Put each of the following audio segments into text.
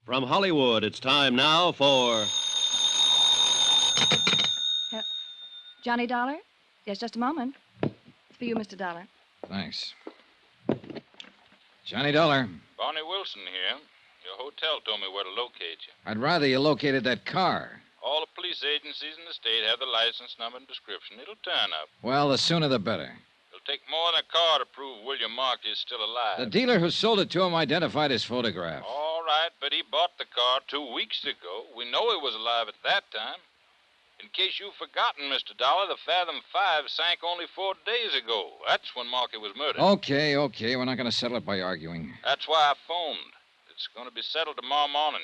From Hollywood, it's time now for... Johnny Dollar? Yes, just a moment. It's for you, Mr. Dollar. Thanks. Johnny Dollar. Barney Wilson here. Your hotel told me where to locate you. I'd rather you located that car. All the police agencies in the state have the license number and description. It'll turn up. Well, the sooner the better. It'll take more than a car to prove William Markey is still alive. The dealer who sold it to him identified his photograph. All right, but he bought the car 2 weeks ago. We know he was alive at that time. In case you've forgotten, Mr. Dollar, the Fathom 5 sank only 4 days ago. That's when Markey was murdered. Okay. We're not going to settle it by arguing. That's why I phoned. It's going to be settled tomorrow morning.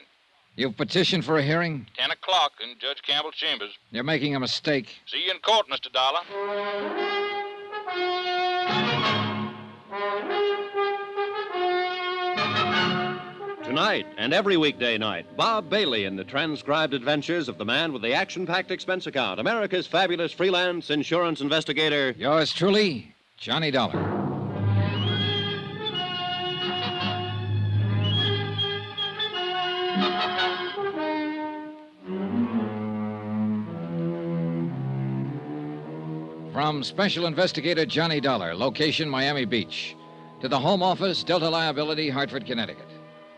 You've petitioned for a hearing? 10 o'clock in Judge Campbell's chambers. You're making a mistake. See you in court, Mr. Dollar. Tonight and every weekday night, Bob Bailey in the transcribed adventures of the man with the action-packed expense account, America's fabulous freelance insurance investigator. Yours truly, Johnny Dollar. From Special Investigator Johnny Dollar, location Miami Beach, to the Home Office, Delta Liability, Hartford, Connecticut.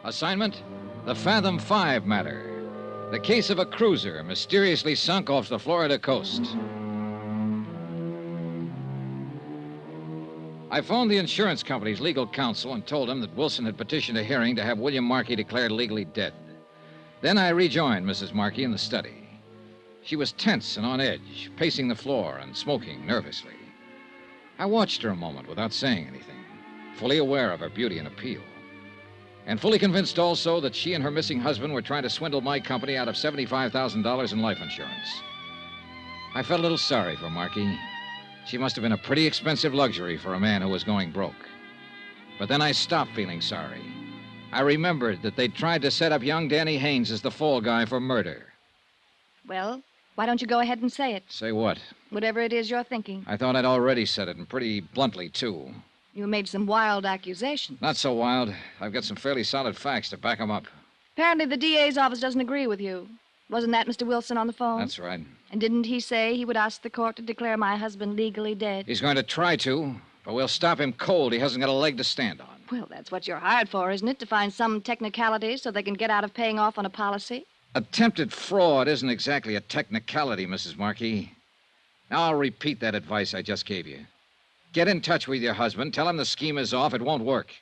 Assignment, the Fathom 5 matter. The case of a cruiser mysteriously sunk off the Florida coast. I phoned the insurance company's legal counsel and told him that Wilson had petitioned a hearing to have William Markey declared legally dead. Then I rejoined Mrs. Markey in the study. She was tense and on edge, pacing the floor and smoking nervously. I watched her a moment without saying anything, fully aware of her beauty and appeal, and fully convinced also that she and her missing husband were trying to swindle my company out of $75,000 in life insurance. I felt a little sorry for Markey. She must have been a pretty expensive luxury for a man who was going broke. But then I stopped feeling sorry. I remembered that they'd tried to set up young Danny Haynes as the fall guy for murder. Well, why don't you go ahead and say it? Say what? Whatever it is you're thinking. I thought I'd already said it, and pretty bluntly, too. You made some wild accusations. Not so wild. I've got some fairly solid facts to back them up. Apparently the DA's office doesn't agree with you. Wasn't that Mr. Wilson on the phone? That's right. And didn't he say he would ask the court to declare my husband legally dead? He's going to try to, but we'll stop him cold. He hasn't got a leg to stand on. Well, that's what you're hired for, isn't it? To find some technicality so they can get out of paying off on a policy? Attempted fraud isn't exactly a technicality, Mrs. Markey. Now I'll repeat that advice I just gave you. Get in touch with your husband, tell him the scheme is off, it won't work.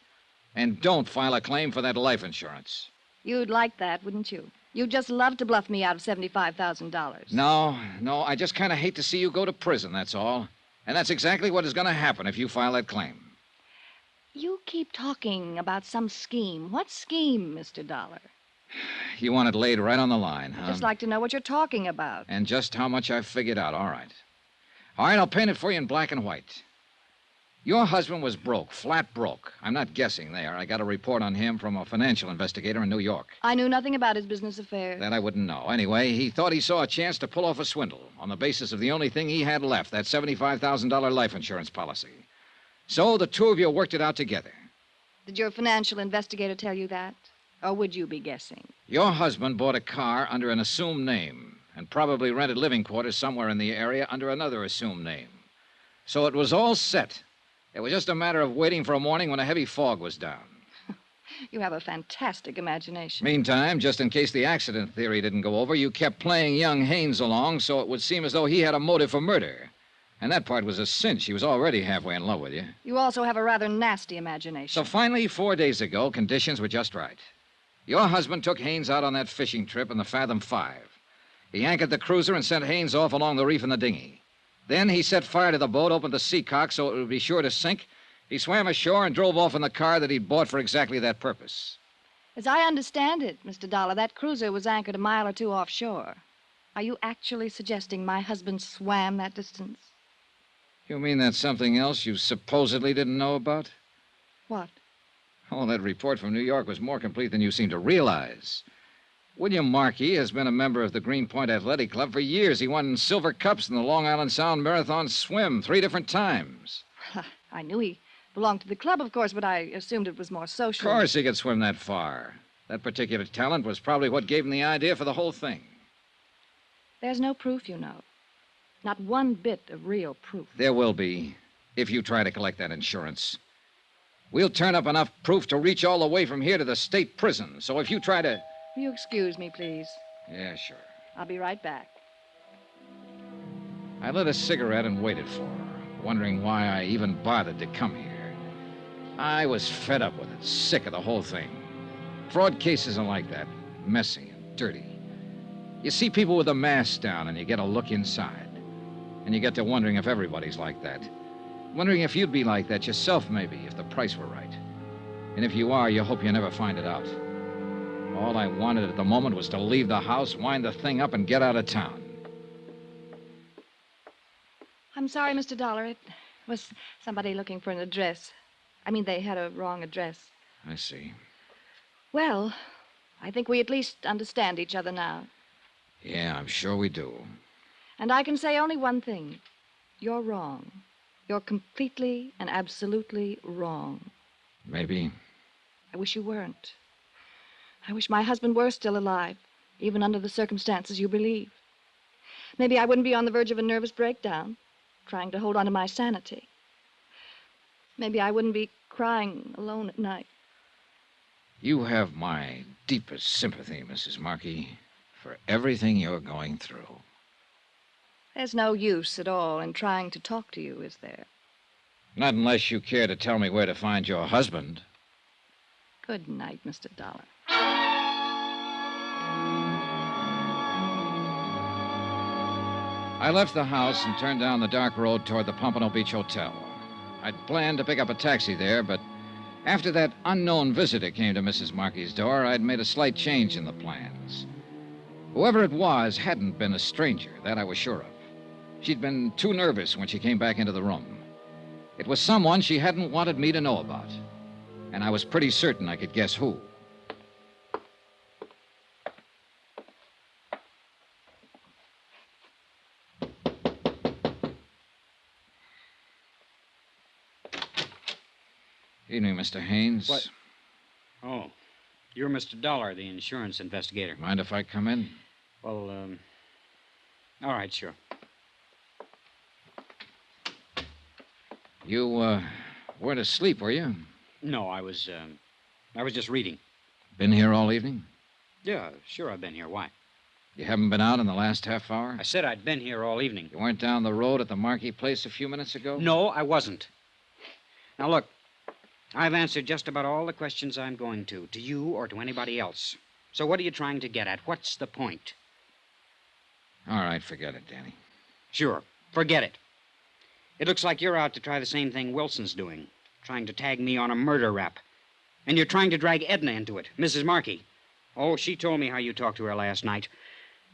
And don't file a claim for that life insurance. You'd like that, wouldn't you? You'd just love to bluff me out of $75,000. No, I just kind of hate to see you go to prison, that's all. And that's exactly what is going to happen if you file that claim. You keep talking about some scheme. What scheme, Mr. Dollar? You want it laid right on the line, huh? I'd just like to know what you're talking about. And just how much I've figured out, all right. All right, I'll paint it for you in black and white. Your husband was broke, flat broke. I'm not guessing there. I got a report on him from a financial investigator in New York. I knew nothing about his business affairs. That I wouldn't know. Anyway, he thought he saw a chance to pull off a swindle on the basis of the only thing he had left, that $75,000 life insurance policy. So the two of you worked it out together. Did your financial investigator tell you that? Or would you be guessing? Your husband bought a car under an assumed name and probably rented living quarters somewhere in the area under another assumed name. So it was all set. It was just a matter of waiting for a morning when a heavy fog was down. You have a fantastic imagination. Meantime, just in case the accident theory didn't go over, you kept playing young Haynes along so it would seem as though he had a motive for murder. And that part was a cinch. He was already halfway in love with you. You also have a rather nasty imagination. So finally, 4 days ago, conditions were just right. Your husband took Haynes out on that fishing trip in the Fathom 5. He anchored the cruiser and sent Haynes off along the reef in the dinghy. Then he set fire to the boat, opened the seacock so it would be sure to sink. He swam ashore and drove off in the car that he'd bought for exactly that purpose. As I understand it, Mr. Dollar, that cruiser was anchored a mile or two offshore. Are you actually suggesting my husband swam that distance? You mean that's something else you supposedly didn't know about? What? Oh, that report from New York was more complete than you seem to realize. William Markey has been a member of the Greenpoint Athletic Club for years. He won silver cups in the Long Island Sound Marathon Swim 3 different times. I knew he belonged to the club, of course, but I assumed it was more social. Of course he could swim that far. That particular talent was probably what gave him the idea for the whole thing. There's no proof, you know. Not one bit of real proof. There will be, if you try to collect that insurance. We'll turn up enough proof to reach all the way from here to the state prison. So if you try to... Will you excuse me, please? Yeah, sure. I'll be right back. I lit a cigarette and waited for her, wondering why I even bothered to come here. I was fed up with it, sick of the whole thing. Fraud cases are like that, messy and dirty. You see people with a mask down and you get a look inside. And you get to wondering if everybody's like that. Wondering if you'd be like that yourself, maybe, if the price were right. And if you are, you hope you never find it out. All I wanted at the moment was to leave the house, wind the thing up, and get out of town. I'm sorry, Mr. Dollar. It was somebody looking for an address. I mean, they had a wrong address. I see. Well, I think we at least understand each other now. Yeah, I'm sure we do. And I can say only one thing. You're wrong. You're completely and absolutely wrong. Maybe. I wish you weren't. I wish my husband were still alive, even under the circumstances you believe. Maybe I wouldn't be on the verge of a nervous breakdown, trying to hold on to my sanity. Maybe I wouldn't be crying alone at night. You have my deepest sympathy, Mrs. Markey, for everything you're going through. There's no use at all in trying to talk to you, is there? Not unless you care to tell me where to find your husband. Good night, Mr. Dollar. I left the house and turned down the dark road toward the Pompano Beach Hotel. I'd planned to pick up a taxi there, but after that unknown visitor came to Mrs. Markey's door, I'd made a slight change in the plans. Whoever it was hadn't been a stranger, that I was sure of. She'd been too nervous when she came back into the room. It was someone she hadn't wanted me to know about, and I was pretty certain I could guess who. Evening, Mr. Haynes. What? Oh, you're Mr. Dollar, the insurance investigator. Mind if I come in? Well, all right, sure. You, weren't asleep, were you? No, I was just reading. Been here all evening? Yeah, sure, I've been here. Why? You haven't been out in the last half hour? I said I'd been here all evening. You weren't down the road at the Markey place a few minutes ago? No, I wasn't. Now, look, I've answered just about all the questions I'm going to you or to anybody else. So what are you trying to get at? What's the point? All right, forget it, Danny. Sure, forget it. It looks like you're out to try the same thing Wilson's doing, trying to tag me on a murder rap. And you're trying to drag Edna into it, Mrs. Markey. Oh, she told me how you talked to her last night.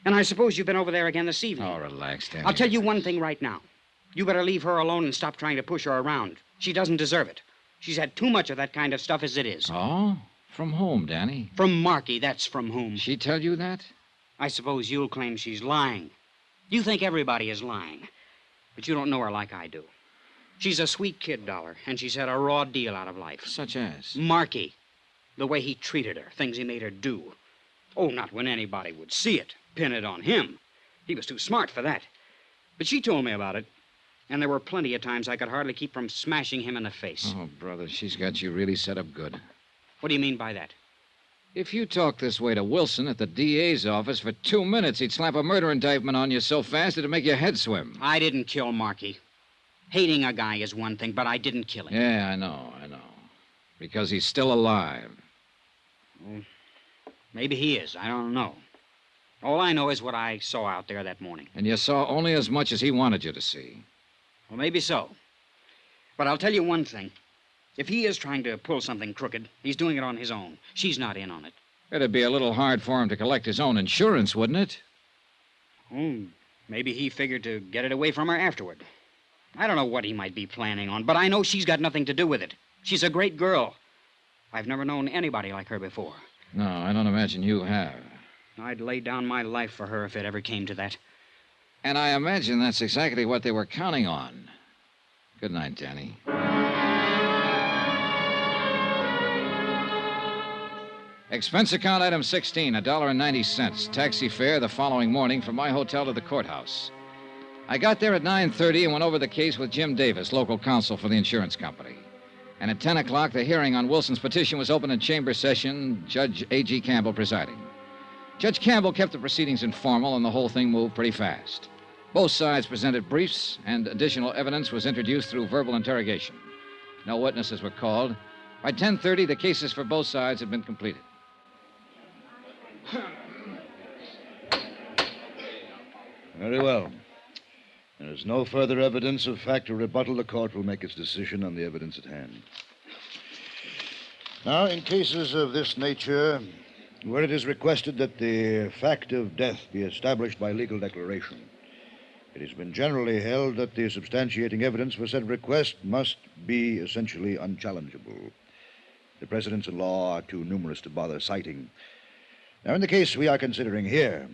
And I suppose you've been over there again this evening. Oh, relax, Danny. I'll tell you one thing right now. You better leave her alone and stop trying to push her around. She doesn't deserve it. She's had too much of that kind of stuff as it is. Oh? From whom, Danny? From Markey, that's from whom. She tell you that? I suppose you'll claim she's lying. You think everybody is lying. But you don't know her like I do. She's a sweet kid, Dollar, and she's had a raw deal out of life. Such as? Markey. The way he treated her, things he made her do. Oh, not when anybody would see it. Pin it on him. He was too smart for that. But she told me about it. And there were plenty of times I could hardly keep from smashing him in the face. Oh, brother, she's got you really set up good. What do you mean by that? If you talk this way to Wilson at the DA's office for 2 minutes, he'd slap a murder indictment on you so fast it'd make your head swim. I didn't kill Markey. Hating a guy is one thing, but I didn't kill him. Yeah, I know. Because he's still alive. Well, maybe he is. I don't know. All I know is what I saw out there that morning. And you saw only as much as he wanted you to see. Well, maybe so. But I'll tell you one thing. If he is trying to pull something crooked, he's doing it on his own. She's not in on it. It'd be a little hard for him to collect his own insurance, wouldn't it? Oh, maybe he figured to get it away from her afterward. I don't know what he might be planning on, but I know she's got nothing to do with it. She's a great girl. I've never known anybody like her before. No, I don't imagine you have. I'd lay down my life for her if it ever came to that. And I imagine that's exactly what they were counting on. Good night, Danny. Expense account item 16, $1.90. Taxi fare the following morning from my hotel to the courthouse. I got there at 9:30 and went over the case with Jim Davis, local counsel for the insurance company. And at 10 o'clock, the hearing on Wilson's petition was opened in chamber session, Judge A.G. Campbell presiding. Judge Campbell kept the proceedings informal, and the whole thing moved pretty fast. Both sides presented briefs, and additional evidence was introduced through verbal interrogation. No witnesses were called. By 10:30, the cases for both sides had been completed. Very well. There is no further evidence of fact or rebuttal. The court will make its decision on the evidence at hand. Now, in cases of this nature, where it is requested that the fact of death be established by legal declaration, it has been generally held that the substantiating evidence for said request must be essentially unchallengeable. The precedents in law are too numerous to bother citing. Now, in the case we are considering here,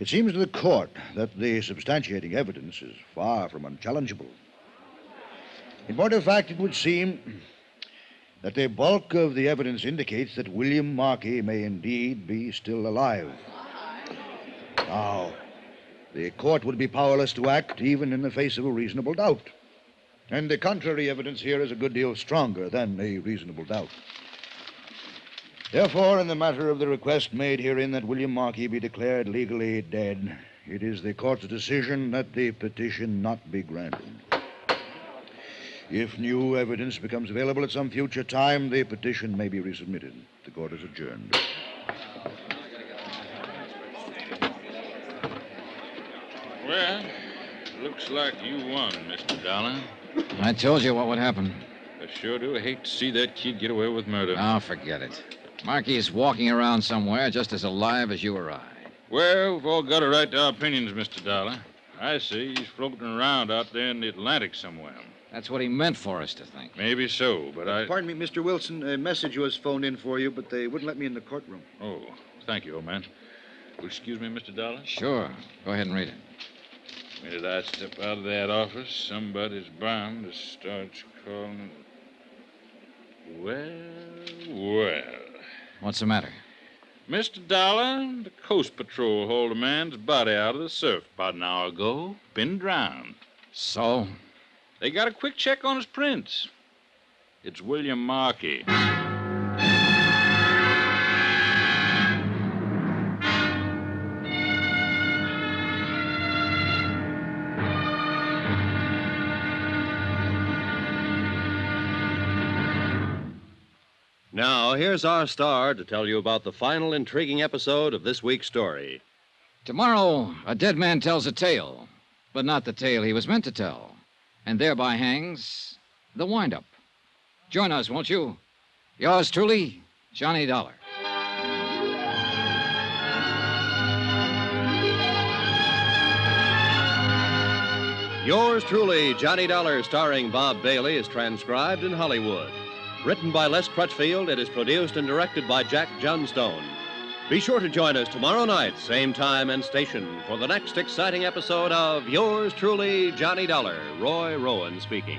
it seems to the court that the substantiating evidence is far from unchallengeable. In point of fact, it would seem that the bulk of the evidence indicates that William Markey may indeed be still alive. Now, the court would be powerless to act even in the face of a reasonable doubt. And the contrary evidence here is a good deal stronger than a reasonable doubt. Therefore, in the matter of the request made herein that William Markey be declared legally dead, it is the court's decision that the petition not be granted. If new evidence becomes available at some future time, the petition may be resubmitted. The court is adjourned. Well, looks like you won, Mr. Dollar. I told you what would happen. I sure do hate to see that kid get away with murder. Oh, forget it. Markey is walking around somewhere just as alive as you or I. Well, we've all got a right to our opinions, Mr. Dollar. I say he's floating around out there in the Atlantic somewhere. That's what he meant for us to think. Maybe so, but Pardon me, Mr. Wilson. A message was phoned in for you, but they wouldn't let me in the courtroom. Oh, thank you, old man. Will you excuse me, Mr. Dollar? Sure. Go ahead and read it. The minute I step out of that office, somebody's bound to start calling. Well. What's the matter? Mr. Dollar, the Coast Patrol hauled a man's body out of the surf about an hour ago. Been drowned. So? They got a quick check on his prints. It's William Markey. Now, here's our star to tell you about the final intriguing episode of this week's story. Tomorrow, a dead man tells a tale, but not the tale he was meant to tell, and thereby hangs the wind-up. Join us, won't you? Yours truly, Johnny Dollar. Yours truly, Johnny Dollar, starring Bob Bailey, is transcribed in Hollywood. Written by Les Crutchfield, it is produced and directed by Jack Johnstone. Be sure to join us tomorrow night, same time and station, for the next exciting episode of Yours truly, Johnny Dollar. Roy Rowan speaking.